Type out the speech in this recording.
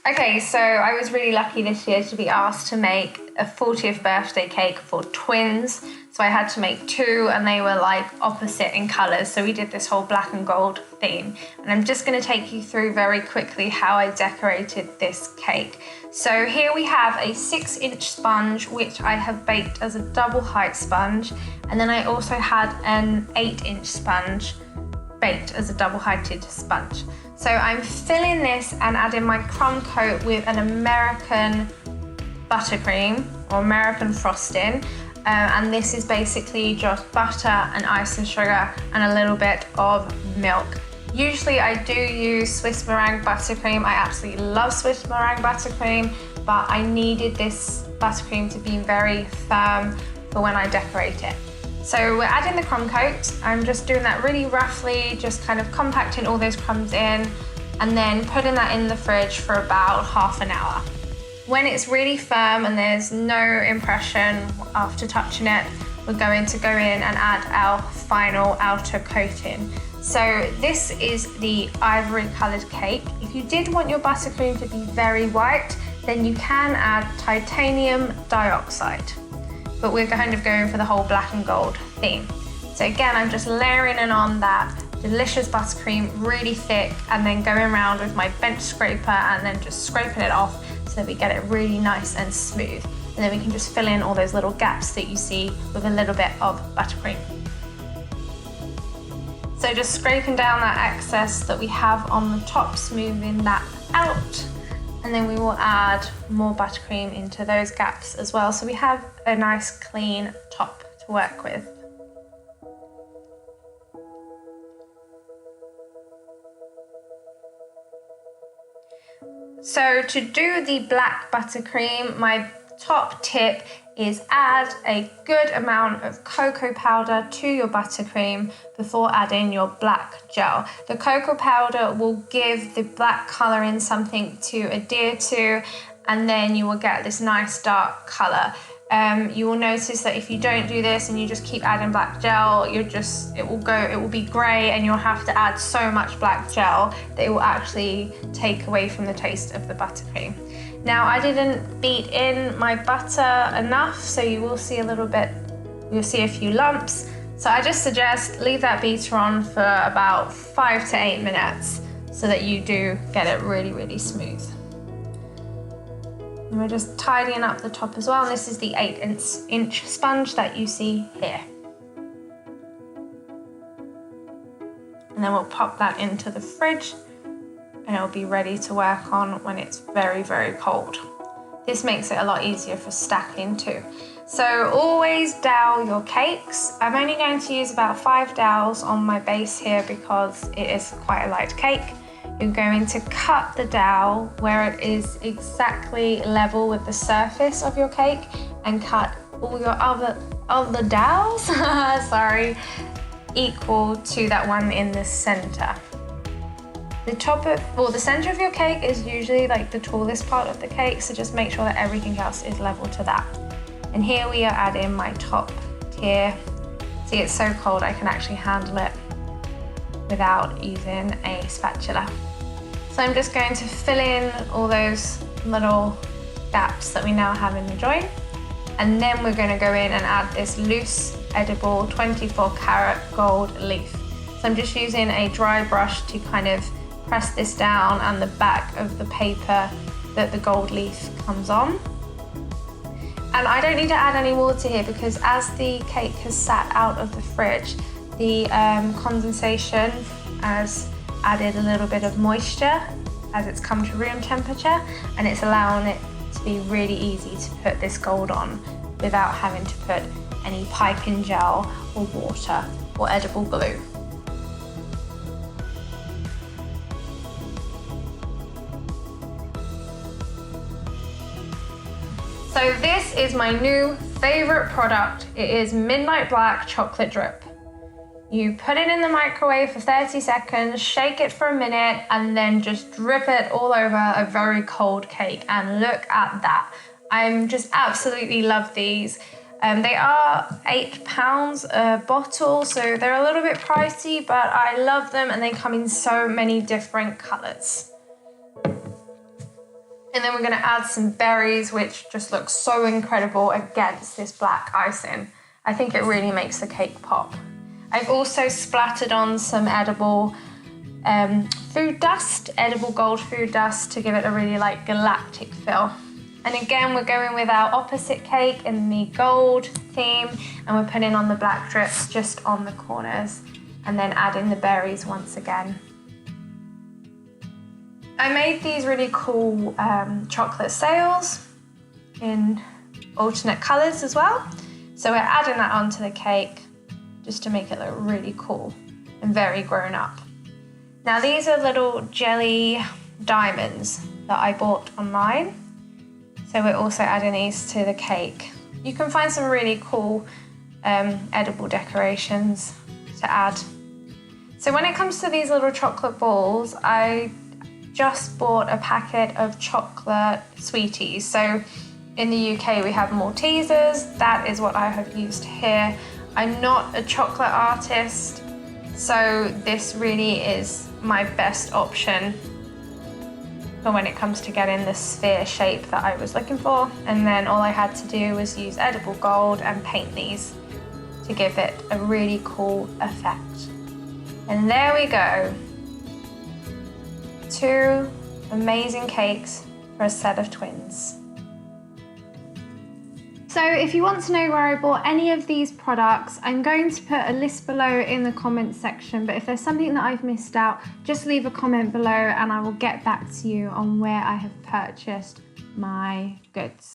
Okay, so I was really lucky this year to be asked to make a 40th birthday cake for twins. So I had to make two and they were like opposite in colours. So we did this whole black and gold theme. And I'm just going to take you through very quickly how I decorated this cake. So here we have a 6-inch sponge, which I have baked as a double height sponge. And then I also had an 8-inch sponge baked as a double heighted sponge. So I'm filling this and adding my crumb coat with an American buttercream or American frosting. And this is basically just butter and ice and sugar and a little bit of milk. Usually I do use Swiss meringue buttercream. I absolutely love Swiss meringue buttercream, but I needed this buttercream to be very firm for when I decorate it. So we're adding the crumb coat. I'm just doing that really roughly, just kind of compacting all those crumbs in and then putting that in the fridge for about half an hour. When it's really firm and there's no impression after touching it, we're going to go in and add our final outer coating. So this is the ivory coloured cake. If you did want your buttercream to be very white, then you can add titanium dioxide. But we're kind of going for the whole black and gold theme. So again, I'm just layering in on that delicious buttercream, really thick, and then going around with my bench scraper and then just scraping it off so that we get it really nice and smooth. And then we can just fill in all those little gaps that you see with a little bit of buttercream. So just scraping down that excess that we have on the top, smoothing that out. And then we will add more buttercream into those gaps as well. So we have a nice clean top to work with. So to do the black buttercream, my top tip is add a good amount of cocoa powder to your buttercream before adding your black gel. The cocoa powder will give the black colouring something to adhere to, and then you will get this nice dark colour. You will notice that if you don't do this and you just keep adding black gel, it will be grey and you'll have to add so much black gel that it will actually take away from the taste of the buttercream. Now I didn't beat in my butter enough, so you will see you'll see a few lumps. So I just suggest leave that beater on for about 5 to 8 minutes so that you do get it really, really smooth. And we're just tidying up the top as well. And this is the 8-inch sponge that you see here. And then we'll pop that into the fridge and it'll be ready to work on when it's very, very cold. This makes it a lot easier for stacking too. So always dowel your cakes. I'm only going to use about 5 dowels on my base here because it is quite a light cake. You're going to cut the dowel where it is exactly level with the surface of your cake and cut all your other dowels, sorry, equal to that one in the center. The center of your cake is usually like the tallest part of the cake, so just make sure that everything else is level to that. And here we are adding my top tier. See, it's so cold I can actually handle it without using a spatula. So I'm just going to fill in all those little gaps that we now have in the joint. And then we're going to go in and add this loose, edible 24 karat gold leaf. So I'm just using a dry brush to kind of press this down and the back of the paper that the gold leaf comes on. And I don't need to add any water here because as the cake has sat out of the fridge, the condensation has added a little bit of moisture as it's come to room temperature, and it's allowing it to be really easy to put this gold on without having to put any piping gel or water or edible glue. So this is my new favorite product. It is Midnight Black Chocolate Drip. You put it in the microwave for 30 seconds, shake it for a minute, and then just drip it all over a very cold cake. And look at that. I'm just absolutely love these. They are £8 a bottle, so they're a little bit pricey, but I love them and they come in so many different colors. And then we're gonna add some berries, which just looks so incredible against this black icing. I think it really makes the cake pop. I've also splattered on some edible food dust, edible gold food dust, to give it a really like galactic feel. And again, we're going with our opposite cake in the gold theme, and we're putting on the black drips just on the corners, and then adding the berries once again. I made these really cool chocolate sails in alternate colours as well. So we're adding that onto the cake just to make it look really cool and very grown up. Now these are little jelly diamonds that I bought online. So we're also adding these to the cake. You can find some really cool edible decorations to add. So when it comes to these little chocolate balls, I just bought a packet of chocolate sweeties. So in the UK we have Maltesers. That is what I have used here. I'm not a chocolate artist, so this really is my best option for when it comes to getting the sphere shape that I was looking for. And then all I had to do was use edible gold and paint these to give it a really cool effect. And there we go. 2 amazing cakes for a set of twins. So if you want to know where I bought any of these products, I'm going to put a list below in the comments section, but if there's something that I've missed out, just leave a comment below and I will get back to you on where I have purchased my goods.